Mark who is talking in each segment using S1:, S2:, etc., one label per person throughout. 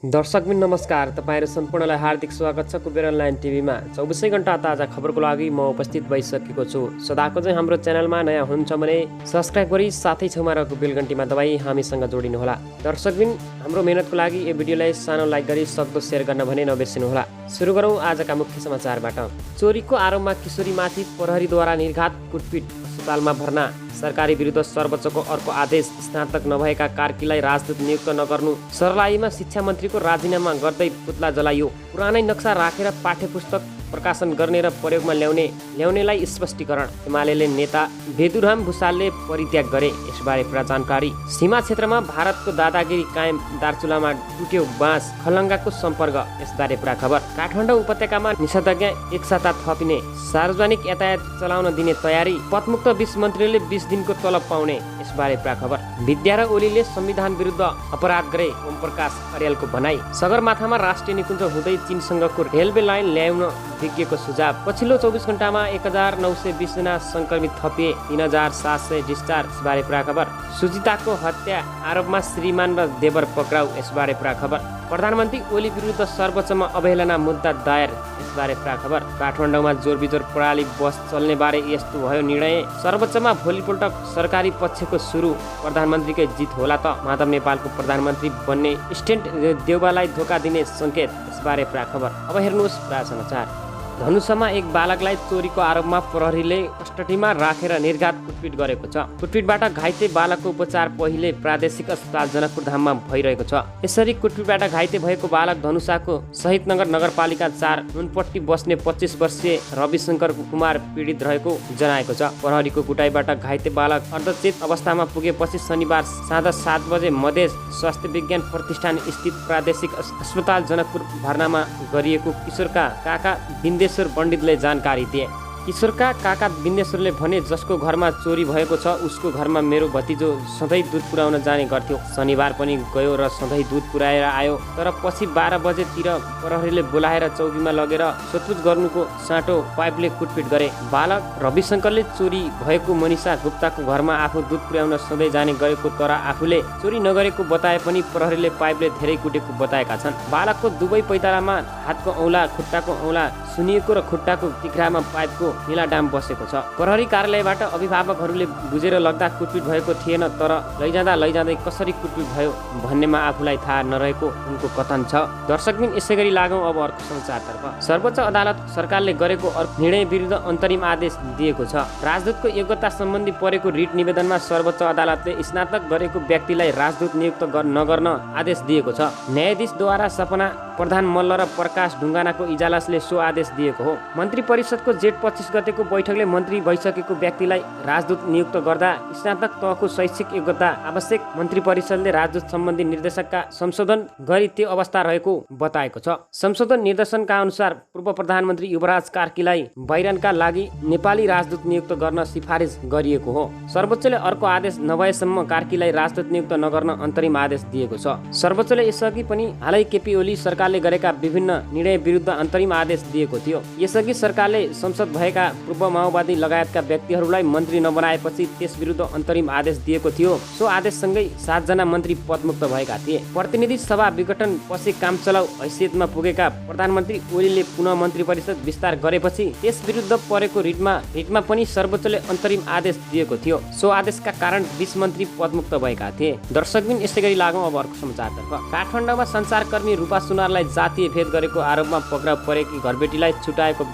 S1: दर्शकबिन नमस्कार। तपाईहरु सम्पूर्णलाई हार्दिक स्वागत छ कुबेर अनलाइन टिभीमा। 24 घण्टा ताजा खबरको लागि म उपस्थित भइसकेको छु। सदाको चाहिँ हाम्रो च्यानलमा नयाँ हुनुहुन्छ भने सब्स्क्राइब गरी साथै छेउमा रहेको बेल घण्टीमा दबाई हामीसँग जोडिनु होला। दर्शकबिन हाम्रो मेहनतको लागि यो भिडियोलाई सानो लाइक गरी सक्दो शेयर गर्न भने नबिर्सिनु होला। सुरु गरौँ आजका मुख्य समाचारबाट। चोरीको आरोपमा किशोरीमाथि प्रहरीद्वारा निर्घात कुटपिट, अस्पतालमा भर्ना। सरकारी विरुद्ध सर्वोच्चको अर्को आदेश, स्नातक नभएका कार्कीलाई राजदूत नियुक्त नगर्नु। सर्लाहीमा शिक्षा मन्त्रीको राजीनामा गर्दै पुतला जलाइयो। पुरानै नक्सा राखेर पाठ्यपुस्तक प्रकाशन गर्ने र प्रयोगमा ल्याउनेलाई स्पष्टीकरण। एमाले नेता भेदुराम भुसालले परित्याग गरे। यसबारे पुरा जानकारी। सीमा क्षेत्रमा भारतको दादागिरी कायम, दार्चुलामा टुट्यो बाँस, खलङ्गाको सम्पर्क। यसबारे पुरा खबर। काठमाडौँ उपत्यकामा निषेधाज्ञा एकसाता थपिने, सार्वजनिक यातायात चलाउन दिने तयारी। पदमुक्त 20 मन्त्रीले 20 दिनको तलब पाउने। यसबारे पुरा खबर। विद्या र ओलीले संविधान विरुद्ध अपराध गरे, ओमप्रकाश अर्यालको भनाई। सगरमाथामा राष्ट्रिय निकुञ्ज हुँदै चीनसँगको रेलवे लाइन ल्याउन विज्ञको सुझाव। पछिल्लो 24 घण्टामा 1920 जना संक्रमित थपिए, 3700 डिस्चार्ज। यसबारे पुरा खबर। सुजिताको हत्या आरोपमा श्रीमान र देवर पक्राउ। यसबारे पुरा खबर। प्रधानमन्त्री ओली विरुद्ध सर्वोच्चमा अवहेलना मुद्दा दायर। यसबारे पुरा खबर। काठमाडौँमा जोरबिजोर प्रणाली बस चल्ने बारे यस्तो भयो निर्णय। सर्वोच्चमा भोलिपल्ट सरकारी पक्षको सुरु। प्रधानमन्त्रीकै जित होला त। माधव नेपालको प्रधानमन्त्री बन्ने स्टेन्ट देउबालाई धोका दिने सङ्केत। यसबारे पुरा खबर। अब हेर्नुहोस् पुरा समाचार। धनुषामा एक बालकलाई चोरीको आरोपमा प्रहरीले कस्टडीमा राखेर निर्घात कुटपिट गरेको छ। कुटपिटबाट घाइते बालकको उपचार पहिले प्रादेशिक अस्पताल जनकपुर धाममा भइरहेको छ। यसरी कुटपिटबाट घाइते भएको बालक धनुषाको शहीदनगर नगरपालिका 4 नुनपट्टी बस्ने 25 वर्षीय रविशङ्कर कुमार पीडित रहेको जनाएको छ। प्रहरीको कुटाइबाट घाइते बालक अर्धचेत अवस्थामा पुगेपछि शनिबार साँझ 7 बजे मधेस स्वास्थ्य विज्ञान प्रतिष्ठान स्थित प्रादेशिक अस्पताल जनकपुर भर्नामा गरिएको किशोरका काका बिन्देश्वर पण्डितले जानकारी दिए। किशोरका काका बिन्देश्वरले भने, जसको घरमा चोरी भएको छ उसको घरमा मेरो भतिजो सधैँ दुध पुर्याउन जाने गर्थ्यो। शनिबार पनि गयो र सधैँ दुध पुर्याएर आयो, तर पछि 12 बजेतिर प्रहरीले बोलाएर चौकीमा लगेर सोधपुछ गर्नुको साटो पाइपले कुटपिट गरे। बालक रविशङ्करले चोरी भएको मनिषा गुप्ताको घरमा आफू दुध पुर्याउन सधैँ जाने गरेको, तर आफूले चोरी नगरेको बताए पनि प्रहरीले पाइपले धेरै कुटेको बताएका छन्। बालकको दुवै पैतालामा हातको औँला, खुट्टाको औँला सुनिएको र खुट्टाको तिख्रामा पाइपको नीलाडाम बसेको छ। प्रहरी कार्यालयबाट अभिभावकहरूले बुझेर लग्दा कुटपिट भएको थिएन, तर लैजाँदै कसरी कुटपिट भयो भन्नेमा आफूलाई थाहा नरहेको उनको कथन छ। दर्शकबिन यसै गरी लागौँ अब अर्को समाचारतर्फ। सर्वोच्च अदालत सरकारले गरेको अर्को निर्णय विरुद्ध अन्तरिम आदेश दिएको छ। राजदूतको योग्यता सम्बन्धी परेको रिट निवेदनमा सर्वोच्च अदालतले स्नातक गरेको व्यक्तिलाई राजदूत नियुक्त नगर्न आदेश दिएको छ। न्यायाधीशद्वारा सपना प्रधान मल्ल र प्रकाश ढुङ्गानाको इजलासले सो आदेश दिएको हो। मन्त्री परिषदको जेठ 25 गतेको बैठकले मन्त्री भइसकेको व्यक्तिलाई राजदूत नियुक्त गर्दा स्नातक तहको शैक्षिक योग्यता आवश्यक। मन्त्री परिषदले राजदूत सम्बन्धी निर्देशकका संशोधन गरी त्यो अवस्था रहेको बताएको छ। संशोधन निर्देशनका अनुसार पूर्व प्रधानमन्त्री युवराज कार्कीलाई बाहिरनका लागि नेपाली राजदूत नियुक्त गर्न सिफारिस गरिएको हो। सर्वोच्चले अर्को आदेश नभएसम्म कार्कीलाई राजदूत नियुक्त नगर्न अन्तरिम आदेश दिएको छ। सर्वोच्चले यसअघि पनि हालै केपी ओली सरकारले गरेका विभिन्न निर्णय विरुद्ध अन्तरिम आदेश दिएको थियो। यसअघि सरकारले संसद भएका पूर्व माओवादी लगायतका व्यक्तिहरूलाई मन्त्री नबनाएपछि त्यस विरुद्ध अन्तरिम आदेश दिएको थियो। सो आदेशसँगै 7 जना मन्त्री पदमुक्त भएका थिए। प्रतिनिधि सभा विघटन पछि काम चलाउ हैसियतमा पुगेका प्रधानमन्त्री ओलीले पुनः मन्त्री परिषद विस्तार गरेपछि त्यस विरुद्ध परेको रिटमा पनि सर्वोच्चले अन्तरिम आदेश दिएको थियो। सो आदेशका कारण 20 मन्त्री पदमुक्त भएका थिए। दर्शकबिन यसै गरी लागौँ अब अर्को समाचारतर्फ। काठमाडौँमा सञ्चारकर्मी रूपा सुनारलाई जातीय भेद गरेको आरोपमा पक्राउ परेकी घरबेटीलाई छुटाएको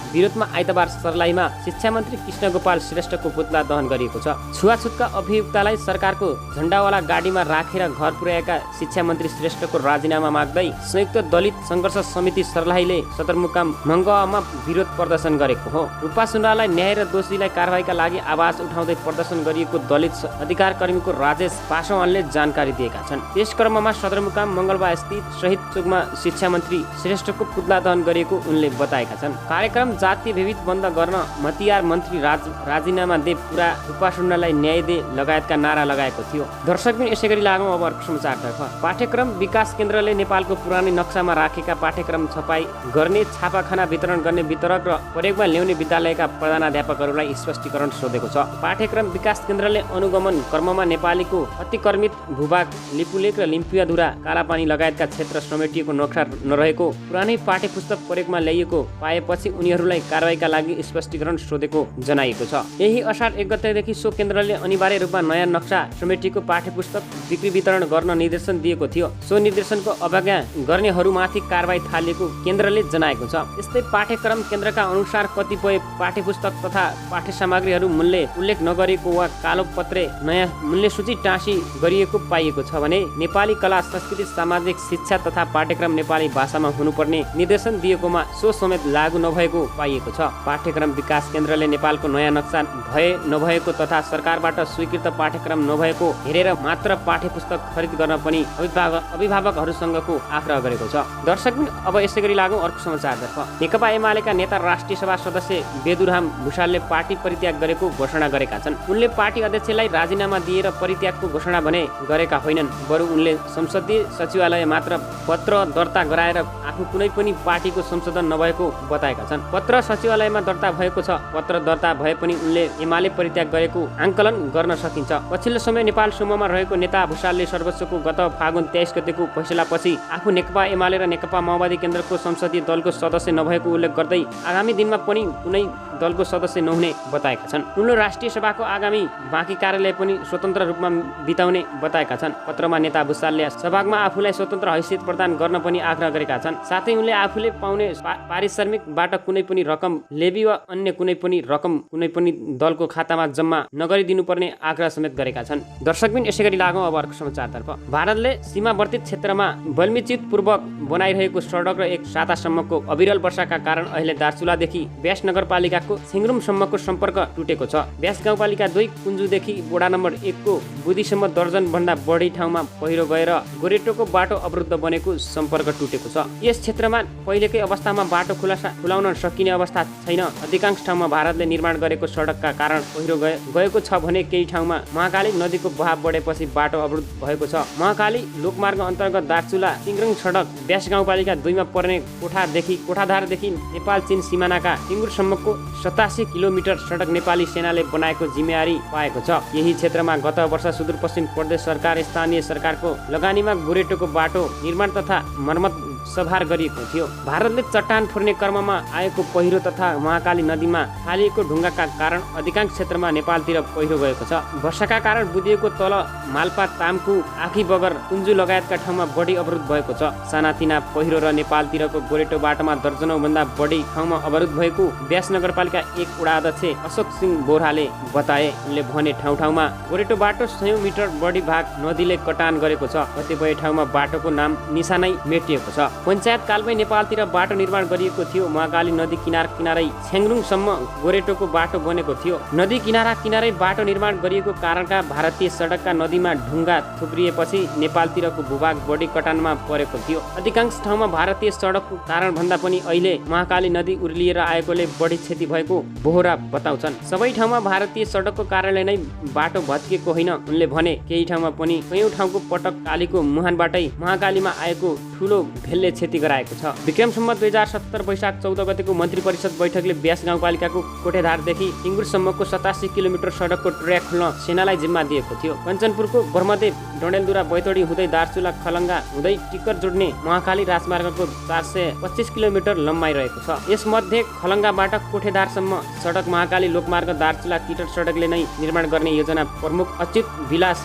S1: विरोधमा आइतबार सर्लाहीमा शिक्षा मन्त्री कृष्णगोपाल श्रेष्ठको पुतला दहन गरिएको छ। छुवाछुतका अभियुक्तलाई सरकारको झण्डावाला गाडीमा राखेर घर पुर्याएका शिक्षा मन्त्री श्रेष्ठको राजीनामा माग्दै संयुक्त दलित सङ्घर्ष समिति सर्लाहीले सदरमुकाम मङ्गवामा विरोध प्रदर्शन गरेको हो। रूपा सुनारलाई न्याय र दोषीलाई कारबाहीका लागि आवाज उठाउँदै प्रदर्शन गरिएको दलित अधिकार कर्मीको राजेश पासवानले जानकारी दिएका छन्। त्यस क्रममा सदरमुकाम मङ्गलबा स्थित शहीद चोकमा शिक्षा मन्त्री श्रेष्ठको पुतला दहन गरिएको उनले बताएका छन्। कार्यक्रम जातीय विभेद बन्द गर्न मतियार मन्त्री राजीनामा दे पुरा उपासनालाई न्याय दे लगायतका नारा लगाएको थियो। दर्शकबिन यसै गरी लागौँ अब अर्को समाचारतर्फ। पाठ्यक्रम विकास केन्द्रले नेपालको पुरानै नक्सामा राखेका पाठ्यक्रम छपाई गर्ने, छापाखाना वितरण गर्ने, वितरक र प्रयोगमा ल्याउने विद्यालयका प्रधानाध्यापकहरूलाई स्पष्टीकरण सोधेको छ। पाठ्यक्रम विकास केन्द्रले अनुगमन क्रममा नेपालीको अतिक्रमित भूभाग, लिपुलेक र लिम्पियाधुरा, कालापानी लगायतका क्षेत्र समेटिएको नक्सा नरहेको पुरानै पाठ्यपुस्तक प्रयोगमा ल्याइएको पाएपछि उनीहरूलाई कारबाहीका लागि स्पष्टीकरण सोधेको जनाइएको छ। यही असार 1 गतेदेखि सो केन्द्रले अनिवार्य रूपमा नयाँ नक्सा समेटिएको पाठ्यपुस्तक बिक्री वितरण गर्न निर्देशन दिएको थियो। सो निर्देशनको अवज्ञा गर्नेहरूमाथि कारबाही थालिएको केन्द्रले जनाएको छ। यस्तै पाठ्यक्रम केन्द्रका अनुसार कतिपय पाठ्यपुस्तक तथा पाठ्य सामग्रीहरू मूल्य उल्लेख नगरेको वा कालो पत्रे नयाँ मूल्य सूची टाँसी गरिएको पाइएको छ भने नेपाली कला, संस्कृति, सामाजिक, शिक्षा तथा पाठ्यक्रम नेपाली भाषामा हुनुपर्ने निर्देशन दिएकोमा सो समेत लागू नभएको पाइएको छ। पाठ्यक्रम विकास केन्द्रले नेपालको नयाँ नक्सा भए नभएको तथा सरकारबाट स्वीकृत पाठ्यक्रम नभएको हेरेर मात्र पाठ्यपुस्तक खरिद गर्न पनि अभिभावकहरूसँगको आग्रह गरेको छ। दर्शकबिन अब यसै गरी लागौँ अर्को समाचारतर्फ। नेकपा एमालेका नेता राष्ट्रिय सभा सदस्य बेदुराम भुषालले पार्टी परित्याग गरेको घोषणा गरेका छन्। उनले पार्टी अध्यक्षलाई राजीनामा दिएर परित्यागको घोषणा भने गरेका होइनन्, बरु उनले संसदीय सचिवालय मात्र पत्र दर्ता गराएर आफू कुनै पनि पार्टीको संशोधन नभएको बताएका छन्। पत्र सचिवालयमा दर्ता भएको छ। पत्र दर्ता भए पनि उनले एमाले परित्याग गरेको आंकलन गर्न सकिन्छ। पछिल्लो समय नेपाल समूहमा रहेको नेता भुषालले सर्वोच्चको गत फागुन 23 गतेको फैसलापछि आफू नेकपा एमाले र नेकपा माओवादी केन्द्रको संसदीय दलको सदस्य नभएको उल्लेख गर्दै आगामी दिनमा पनि कुनै दलको सदस्य नहुने बताएका छन्। उनले राष्ट्रिय सभाको आगामी बाँकी कार्यालय पनि स्वतन्त्र रूपमा बिताउने बताएका छन्। पत्रमा नेता भुषालले सभागमा आफूलाई स्वतन्त्र हैसियत प्रदान गर्न पनि आग्रह गरेका छन्। साथै उनले आफूले पाउने पारिश्रमिकबाट कुनै पनि रकम लेबी वा अन्य कुनै पनि रकम कुनै पनि दलको खातामा जम्मा नगरिदिनुपर्ने आग्रह समेत गरेका छन्। दर्शकबिन यसै गरी लागौँ अब अर्को समाचारतर्फ। भारतले सीमावर्ती क्षेत्रमा बलमिचितपूर्वक बनाइरहेको सडक र 1 सातासम्मको अविरल वर्षाका कारण अहिले दार्चुलादेखि व्यास नगरपालिकाको छिङ्रुमसम्मको सम्पर्क टुटेको छ। व्यास गाउँपालिका 2 कुञ्जुदेखि वडा नम्बर 1 को बुधीसम्म दर्जनभन्दा बढी ठाउँमा पहिरो गएर गोरेटोको बाटो अवरुद्ध बनेको सम्पर्क टुटेको छ। यस क्षेत्रमा पहिलेकै अवस्थामा बाटो खुलाउन सकिने अवस्था छैन। अधिकांश ठाउँमा भारतले निर्माण गरेको सडकका कारण पहिरो गएको छ भने केही ठाउँमा महाकाली नदीको बहाव बढेपछि बाटो अवरुद्ध भएको छ। महाकाली लोकमार्ग अन्तर्गत दार्चुला तिङ्ग्रङ सडक व्यास गाउँपालिका 2 मा पर्ने कोठाधारदेखि नेपाल चीन सिमानाका टिङ्गुरसम्मको 87 किलोमिटर सडक नेपाली सेनाले बनाएको जिम्मेवारी पाएको छ। यही क्षेत्रमा गत वर्ष सुदूरपश्चिम प्रदेश सरकार स्थानीय सरकारको लगानीमा गोरेटोको बाटो निर्माण तथा मर्मत सभार गरिएको थियो। भारतले चट्टान फुर्ने क्रममा आएको पहिरो तथा महाकाली नदीमा फालिएको ढुङ्गाका कारण अधिकांश क्षेत्रमा नेपालतिर पहिरो गएको छ। वर्षाका कारण बुदिएको तल माल्पा, तामकु, आखी बगर, कुञ्जु लगायतका ठाउँमा बढी अवरुद्ध भएको छ। सानातिना पहिरो र नेपालतिरको गोरेटो बाटोमा दर्जनौं भन्दा बढी ठाउँमा अवरुद्ध भएको व्यास नगरपालिका 1 वडा अध्यक्ष अशोक सिंह बोराले बताए। उनले भने ठाउँ-ठाउँमा गोरेटो बाटो 100 मिटर बढी भाग नदीले कटान गरेको छ। कतिपय ठाउँमा बाटोको नाम निशानै मेटिएको छ। पञ्चायत कालमै नेपालतिर बाटो निर्माण गरिएको थियो। महाकाली नदी किनारै छेङ्रुङसम्म गोरेटोको बाटो बनेको थियो। नदी किनारै बाटो निर्माण गरिएको कारणका भारतीय सडकका नदीमा ढुङ्गा थुप्रिएपछि नेपालतिरको भूभाग बढी कटानमा परेको थियो। अधिकांश ठाउँमा भारतीय सडकको कारण भन्दा पनि अहिले महाकाली नदी उर्लिएर आएकोले बढी क्षति भएको बोहरा बताउँछन्। सबै ठाउँमा भारतीय सडकको कारणले नै बाटो भत्किएको होइन। उनले भने केही ठाउँमा पनि कयौं ठाउँको पटक कालीको मुहानबाटै महाकालीमा आएको ठूलो भेलले क्षति गराएको छ। विक्रम सम्वत 2070 वैशाख 14 गतेको मन्त्री परिषद बैठकले व्यास गाउँपालिकाको कोठेधारदेखि टिङ्गुरसम्मको 87 किलोमिटर सडकको ट्र्याक खोल्न सेनालाई जिम्मा दिएको थियो। कञ्चनपुरको ब्रह्मदेव डडेलधुरा बैतडी हुँदै दार्चुला खलङ्गा हुँदै टिकर जोड्ने महाकाली राजमार्गको 425 किलोमिटर लम्बाइ रहेको छ। यसमध्ये खलङ्गाबाट कोठेधारसम्म सडक महाकाली लोकमार्ग दार्चुला किटर सडकले नै निर्माण गर्ने योजना प्रमुख अच्युत विलास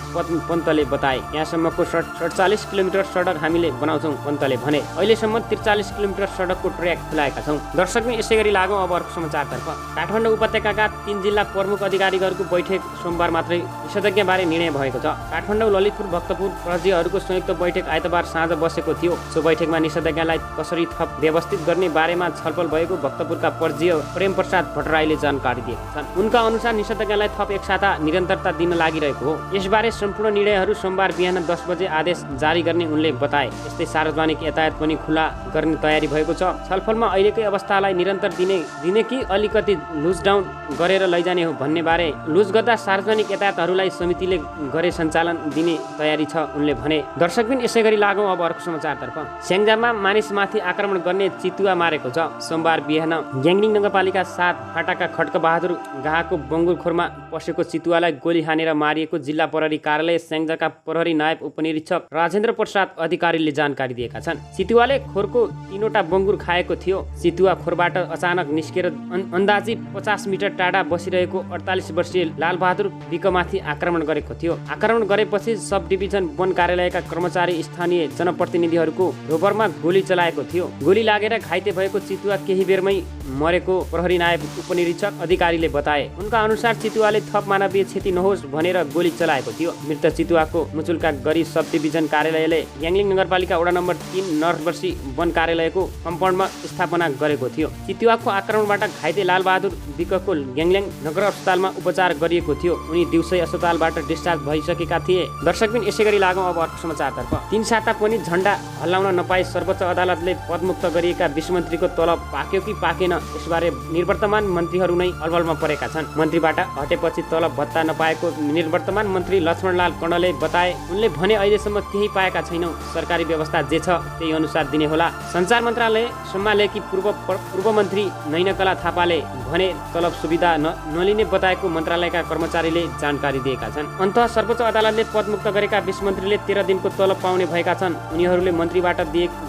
S1: पन्तले बताए। यहाँसम्मको 47 किलोमिटर सडक हामीले बनाउँछौँ पन्तले भने। अहिलेसम्म 43 किलोमिटर सडकको ट्र्याक खुलाएका छौँ। दर्शकले यसै गरी लागौँ अब अर्को समाचारतर्फ। काठमाडौँ उपत्यकाका 3 जिल्ला प्रमुख अधिकारीहरूको बैठक सोमबार मात्रै निषेधाज्ञाबारे निर्णय भएको छ। काठमाडौँ, ललितपुर, भक्तपुर प्रहरीहरूको संयुक्त बैठक आइतबार साँझ बसेको थियो। सो बैठकमा निषेधाज्ञालाई कसरी थप व्यवस्थित गर्ने बारेमा छलफल भएको भक्तपुरका प्रहरी प्रेम प्रसाद भट्टराईले जानकारी दिएका छन्। उनका अनुसार निषेधाज्ञालाई थप 1 साता निरन्तरता दिन लागिरहेको हो। यसबारे सम्पूर्ण निर्णयहरू सोमबार बिहान 10 बजे आदेश जारी गर्ने उनले बताए। यस्तै सार्वजनिक यातायात पनि खुला गर्ने तयारी भएको छ। छलफलमा अहिलेकै अवस्थालाई निरन्तर दिने कि अलिकति लुज डाउन गरेर लैजाने हो भन्ने बारे लुज गर्दा सार्वजनिक यातायातहरूलाई समितिले गरे सञ्चालन दिने तयारी छ उनले भने। दर्शकबिन यसै गरी लागौँ अब अर्को समाचारतर्फ। स्याङ्जामा मानिसमाथि आक्रमण गर्ने चितुवा मारेको छ। सोमबार बिहान ग्याङ्लिङ नगरपालिका 7 फाटाका खड्कबहादुर गाहको बङ्गुरखोरमा पसेको चितुवालाई गोली हानेर मारिएको जिल्ला प्रहरी कार्यालय स्याङ्जाका प्रहरी नायब उपनिरीक्षक राजेन्द्र प्रसाद अधिकारीले जानकारी दिएका छन्। चितुवाले खोरको 3वटा बङ्गुर खाएको थियो। चितुवा खोरबाट अचानक निस्केर अन्दाजी 50 मिटर टाढा बसिरहेको 48 वर्षीय लालबहादुर विकमाथि आक्रमण गरेको थियो। आक्रमण गरेपछि सब डिभिजन वन कार्यालयका कर्मचारी स्थानीय जनप्रतिनिधिहरूको रोबरमा गोली चलाएको थियो। गोली लागेर घाइते भएको चितुवा केही बेरमै मरेको प्रहरी नायब उपनिरीक्षक अधिकारीले बताए। उनका अनुसार चितुवाले थप मानवीय क्षति नहोस् भनेर गोली चलाएको थियो। मृत चितुवाको मुचुल्का गरी सब डिभिजन कार्यालयले ग्याङ्लिङ नगरपालिका वडा नम्बर 3 नर्थवर्षी वन कार्यालयको कम्पाउन्डमा स्थापना गरेको थियो। चितुवाको आक्रमणबाट घाइते लालबहादुर विकको ग्याङ्लिङ नगर अस्पतालमा उपचार गरिएको थियो। उनी दिउँसै अस्पतालबाट डिस्चार्ज भइसकेका थिए। दर्शकबिन यसै गरी लागौँ अब अर्को समाचारतर्फ। 3 साता पनि झण्डा हल्लाउन नपाई सर्वोच्च अदालतले पदमुक्त गरिएका 20 मन्त्रीको तलब पाक्यो कि पाकेन यसबारे निवर्तमान मन्त्रीहरू नै अलबलमा परेका छन्। मन्त्रीबाट हटेपछि तलब भत्ता नपाएको निवर्तमान मन्त्री लक्ष्मणलाल कणले बताए। उनले भने अहिलेसम्म केही पाएका छैनौँ, सरकारी व्यवस्था जे छ त्यही अनुसार दिने होला। सञ्चार मन्त्रालय सम्हालेकी पूर्व मन्त्री नैनकला थापाले भने तलब सुविधा नलिने बताएको मन्त्रालयका कर्मचारीले जानकारी दिएका छन्। अन्ततः सर्वोच्च अदालतले पदमुक्त गरेका 20 मन्त्रीले 13 दिनको तलब पाउने भएका छन्। उनीहरूले मन्त्रीबाट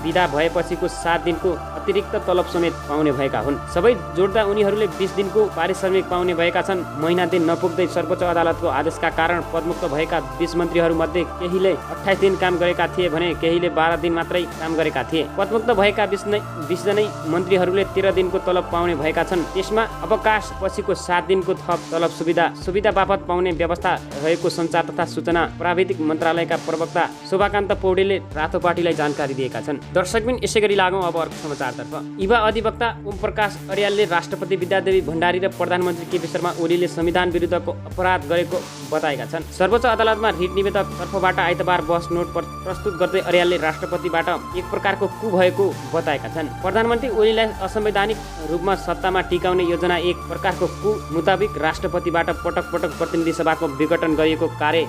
S1: विदा भएपछिको 7 दिनको अतिरिक्त तलब समेत पाउने भएका हुन्। सबै जोड्दा उनीहरूले 20 दिनको पारिश्रमिक पाउने भएका छन्। महिना दिन नपुग्दै सर्वोच्च अदालतको आदेशका कारण पदमुक्त भएका 20 मन्त्रीहरूमध्ये केहीले 28 दिन काम गरेका थिए भने केहीले 12 दिन मात्रै काम गरेका थिए। पदमुक्त भएका 20 जनै मन्त्रीहरूले 13 दिनको तलब पाउने भएका छन्। त्यसमा अवकाश पछिको 7 दिनको थप तलब सुविधा बापत पाउने व्यवस्था रहेको सञ्चार तथा सूचना प्राविधिक मन्त्रालयका प्रवक्ता शोभाकान्त पौडेलले रातो पार्टीलाई जानकारी दिएका छन्। दर्शकबिन यसै गरी लागौँ अब अर्को समाचारतर्फ। युवा अधिवक्ता ओम प्रकाश अर्यालले राष्ट्रपति विद्यादेवी भण्डारी र प्रधानमन्त्री केपी शर्मा ओलीले संविधान विरुद्धको अपराध गरेको बताएका छन्। सर्वोच्च अदालतमा रिट निवेदक तर्फबाट आइतबार बहस नोट प्रस्तुत गर्दै अर्यालले राष्ट्रपतिबाट एक प्रकारको कु भएको बताएका छन्। प्रधानमन्त्री ओलीलाई असंवैधानिक रूपमा सत्तामा टिकाउने योजना एक प्रकारको कु मुताबिक राष्ट्रपतिबाट पटक पटक प्रतिनिधि सभाको विघटन गरिएको कार्य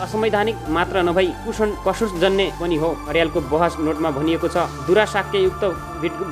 S1: असंवैधानिक मात्र नभई कसुसजन्य पनि हो। अर्यालको बहस नोटमा भनिएको छ, दुराशाक्ययुक्त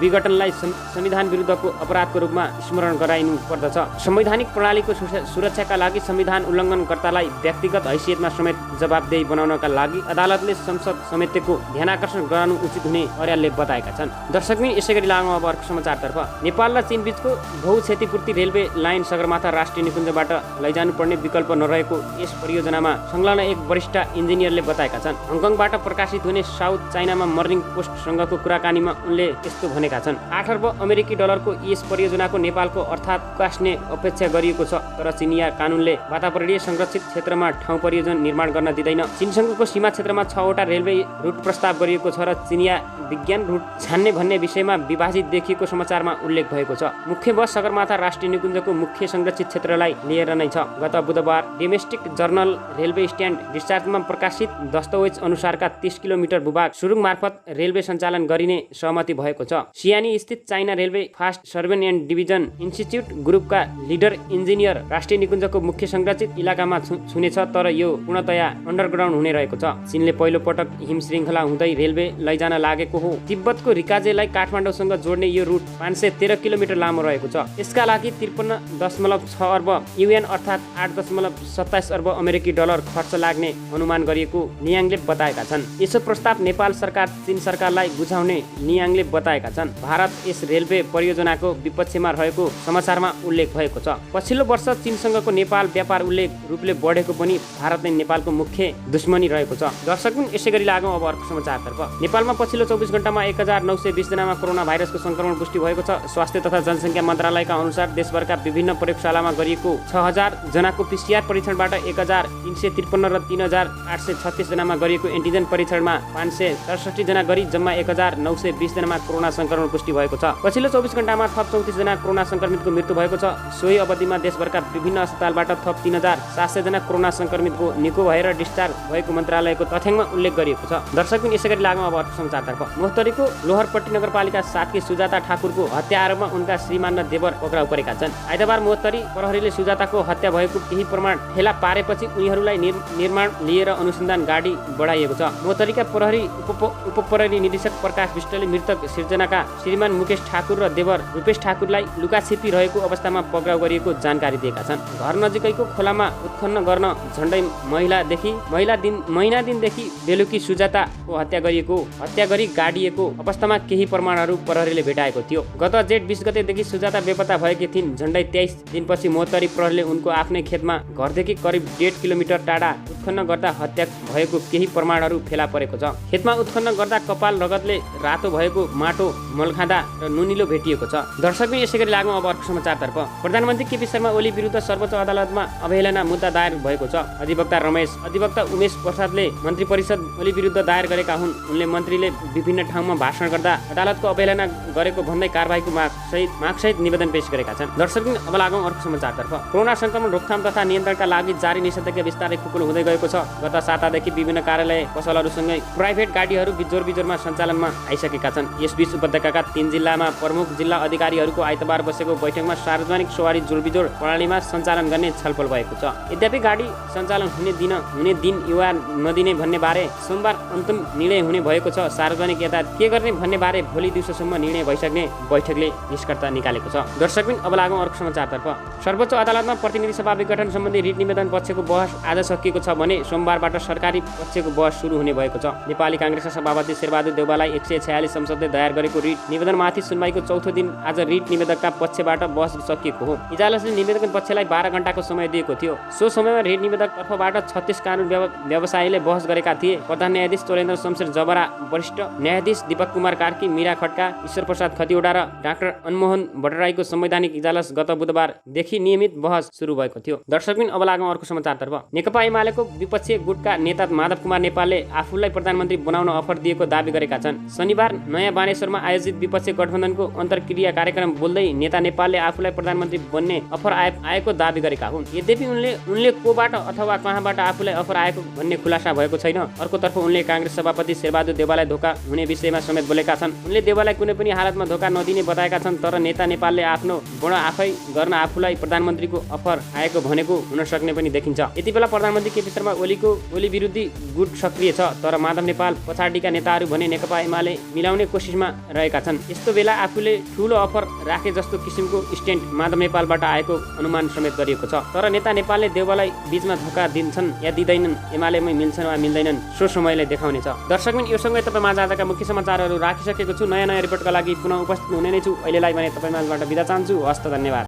S1: विघटनलाई संविधान विरुद्धको अपराधको रूपमा स्मरण गराइनु पर्दछ। संवैधानिक प्रणालीको सुरक्षाका लागि संविधान उल्लङ्घनकर्तालाई व्यक्तिगत हैसियतमा समेत जवाबदेही बनाउनका लागि अदालतले संसद समितिको ध्यानाकर्षण गराउनु उचित हुने अर्यालले बताएका छन्। दर्शकबिन यसै गरी लागौँ अब अर्को समाचारतर्फ। नेपाल र चीन बीचको बहु क्षतिपूर्ति रेलवे लाइन सगरमाथा राष्ट्रिय निकुञ्जबाट लैजानुपर्ने विकल्प नरहेको यस परियोजनामा संलग्न एक वरिष्ठ इन्जिनियरले बताएका छन्। हङकङबाट प्रकाशित हुने साउथ चाइनामा मर्निङ पोस्टसँगको कुराकानीमा उनले यस्तो भनेका छन्। 8 अर्ब अमेरिकी डलरको यस परियोजनाको नेपालको अर्थात् विकासने अपेक्षा गरिएको छ, तर चिनिया कानुनले वातावरणीय संरक्षित क्षेत्रमा ठाउँ परियोजना निर्माण गर्न दिँदैन। चीनसँगको सीमा क्षेत्रमा 6वटा रेलवे रुट प्रस्ताव गरिएको छ र चिनिया विज्ञान रुट छान्ने भन्ने विषयमा विभाजित देखिएको समाचारमा उल्लेख भएको छ। मुख्य बस सगरमाथा राष्ट्रिय निकुञ्जको मुख्य संरक्षित क्षेत्रलाई लिएर नै छ। गत बुधबार डोमेस्टिक जर्नल रेलवे स्ट्यान्ड डिस्चार्जमा प्रकाशित दस्तावेज अनुसारका 30 किलोमिटर भूभाग सुरुङ मार्फत रेलवे सञ्चालन गरिने सहमति भएको छ। सियानी स्थित China railway first survey and division institute ग्रुपका लिडर इन्जिनियर राष्ट्रिय निकुञ्जको मुख्य संरक्षित इलाकामा छुनेछ, तर यो पूर्णतया अन्डरग्राउन्ड हुने रहेको छ। चीनले पहिलो पटक हिम श्रृङ्खला हुँदै रेलवे लैजान लागेको हो। तिब्बतको रिकाजेलाई काठमाडौँसँग जोड्ने यो रुट 513 किलोमिटर लामो रहेको छ। यसका लागि 53.6 अर्ब युएन अर्थात् 8.27 अर्ब अमेरिकी डलर खर्च लाग्ने अनुमान गरिएको नियाङले बताएका छन्। यसो प्रस्ताव नेपाल सरकार चीन सरकारलाई बुझाउने नियाङले बताएका छन्। भारत यस रेलवे परियोजनाको विपक्षमा रहेको समाचारमा उल्लेख भएको छ। पछिल्लो वर्ष चीनसँगको नेपाल व्यापार उल्लेख रूपले बढेको पनि भारत नै नेपालको मुख्य दुश्मनी रहेको छ। दर्शकबिन यसै गरी लागौँ अब अर्को समाचारतर्फ। नेपालमा पछिल्लो 24 घण्टामा 1920 जनामा कोरोना भाइरसको संक्रमण पुष्टि भएको छ। स्वास्थ्य तथा जनसङ्ख्या मन्त्रालयका अनुसार देशभरका विभिन्न प्रयोगशालामा गरिएको 6000 जनाको PCR परीक्षणबाट 1353 र 3836 जनामा गरिएको एन्टिजेन परीक्षणमा 567 जना गरी जम्मा 1920 जनामा कोरोना संक्रमण पुष्टि भएको छ। पछिल्लो 24 घण्टामा थप 34 जना कोरोना संक्रमितको मृत्यु भएको छ। सोही अवधिमा देशभरका विभिन्न अस्पतालबाट थप 3700 जना कोरोना संक्रमितको निको भएर डिस्चार्ज भएको मन्त्रालयको तथ्याङ्कमा उल्लेख गरिएको छ। दर्शकबिन यसै गरी लागौँ अब अर्को समाचारतर्फ। मोहतरीको लोहरपट्टी नगरपालिका 7 की सुजाता ठाकुरको हत्या आरोपमा उनका श्रीमान र देवर पक्राउ परेका छन्। आइतबार मोहतरी प्रहरीले सुजाताको हत्या भएको केही प्रमाण फेला पारेपछि उनीहरूलाई निर्माण लिएर अनुसन्धान गाडी बढाइएको छ। मोहतरीका प्रहरी उपप्रहरी निरीक्षक प्रकाश विष्टले मृतक सिर्जनाका श्रीमान मुकेश ठाकुर र देवर रूपेश ठाकुरलाई लुकाछिपी रहेको अवस्थामा पक्राउ गरिएको जानकारी दिएका छन्। घर नजिकैको खोलामा उत्खनन गर्न झण्डै महिना दिनदेखि बेलुकी सुजाताको हत्या गरी गाडिएको अवस्थामा केही प्रमाणहरू प्रहरीले भेटाएको थियो। गत जेठ 20 गतेदेखि सुजाता बेपत्ता भएकी थिइन्। झण्डै 23 दिनपछि मोहतरी प्रहरीले उनको आफ्नै खेतमा घरदेखि करिब 1.5 किलोमिटर टाढा उत्खनन गर्दा हत्या भएको केही प्रमाणहरू फेला परेको छ। खेतमा उत्खनन गर्दा कपाल रगतले रातो भएको माटो मलखाँदा र नुनिलो भेटिएको छ। दर्शकबिन यसैगरी लागौँ अब अर्को समाचारतर्फ। प्रधानमन्त्री केपी शर्मा ओली विरुद्ध सर्वोच्च अदालतमा अवहेलना मुद्दा दायर भएको छ। अधिवक्ता उमेश प्रसादले मन्त्री परिषद ओली विरुद्ध दायर गरेका हुन्। उनले मन्त्रीले विभिन्न ठाउँमा भाषण गर्दा अदालतको अवहेलना गरेको भन्दै कारबाहीको मागसहित निवेदन पेश गरेका छन्। दर्शकबिन अब लागौँ अर्को समाचारतर्फ। कोरोना संक्रमण रोकथाम तथा नियन्त्रणका लागि जारी निषेधाज्ञा बिस्तारै खुकुलो हुँदै गएको छ। गत सातादेखि विभिन्न कार्यालय पसलहरूसँगै प्राइभेट गाडीहरू बिजोरमा सञ्चालनमा आइसकेका छन्। यसबीच उपत्यकाका 3 जिल्लामा प्रमुख जिल्ला अधिकारीहरूको आइतबार बसेको बैठकमा सार्वजनिक सवारी जोडबिजोड प्रणालीमा सञ्चालन गर्ने छलफल भएको छ। यद्यपि गाडी सञ्चालन हुने दिन युवा नदिने भन्ने बारे सोमबार अन्तिम निर्णय हुने भएको छ। सार्वजनिक यातायात के गर्ने भन्ने बारे भोलि दिउँसोसम्म निर्णय भइसक्ने बैठकले निष्कर्ष निकालेको छ। दर्शकबिन अब लागौँ अर्को समाचारतर्फ। सर्वोच्च अदालतमा प्रतिनिधि सभा विघटन सम्बन्धी रिट निवेदन पक्षको बहस आज सकिएको छ भने सोमबारबाट सरकारी पक्षको बहस सुरु हुने भएको छ। नेपाली काङ्ग्रेसका सभापति शेरबहादुर देउवालाई 146 संसदले दायर गरेको रिट निवेदनमाथि सुनवाईको चौथो दिन आज रिट निवेदकका पक्षबाट बहस सकिएको हो। इजलासले निवेदक पक्षलाई 12 घण्टाको समय दिएको थियो। सो समयमा रिट निवेदक तर्फबाट 36 कानुन व्यवसायीले बहस गरेका थिए। प्रधान न्यायाधीश चोलेन्द्र शमशेर जबरा, वरिष्ठ न्यायाधीश दीपक कुमार कार्की, मीरा खड्का, ईश्वर प्रसाद खतिवडा र डाक्टर अनमोहन भट्टराईको संवैधानिक इजलास गत बुधबारदेखि नियमित बहस सुरु भएको थियो। दर्शकबिन अब लागौँ अर्को समाचारतर्फ। नेकपा एमालेको विपक्षीय गुटका नेता माधव कुमार नेपालले आफूलाई प्रधानमन्त्री बनाउन अफर दिएको दावी गरेका छन्। शनिबार नयाँ बानेश्वरमा आयोजित विपक्षी गठबन्धनको अन्तर्क्रिया कार्यक्रम बोल्दै नेता नेपालले आफूलाई प्रधानमन्त्री बन्ने अफर आएको दावी गरेका हुन्। यद्यपि उनले कोबाट अथवा कहाँबाट आफूलाई अफर आएको भन्ने खुलासा भएको छैन। अर्कोतर्फ उनले काङ्ग्रेस सभापति शेरबहादुर देउवालाई धोका हुने विषयमा समेत बोलेका छन्। उनले देउवालाई कुनै पनि हालतमा धोका नदिने बताएका छन्। तर नेता नेपालले आफ्नो बढ आफै गर्न आफूलाई प्रधानमन्त्रीको अफर आएको भनेको हुन सक्ने पनि देखिन्छ। यति बेला प्रधानमन्त्री केपी शर्मा ओली विरुद्धी गुट सक्रिय छ। तर माधव नेपाल पछाडिका नेताहरू भने नेकपा एमाले मिलाउने कोसिसमा रहेका छन्। यस्तो बेला आफूले ठूलो अफर राखे जस्तो किसिमको स्ट्यान्ड माधव नेपालबाट आएको अनुमान समेत गरिएको छ। तर नेता नेपालले देउवालाई बीचमा धोका दिन्छन् या दिँदैनन्, एमालेमै मिल्छन् वा मिल्दैनन्, सो समयले देखाउनेछ। दर्शकबिन यो सँगै तपाईँ माझ आजका मुख्य समाचारहरू राखिसकेको छु। नयाँ रिपोर्टका लागि पुनः उपस्थित हुने नै छु। अहिलेलाई भने तपाईँ माझबाट बिदा चाहन्छु। हस्त, धन्यवाद।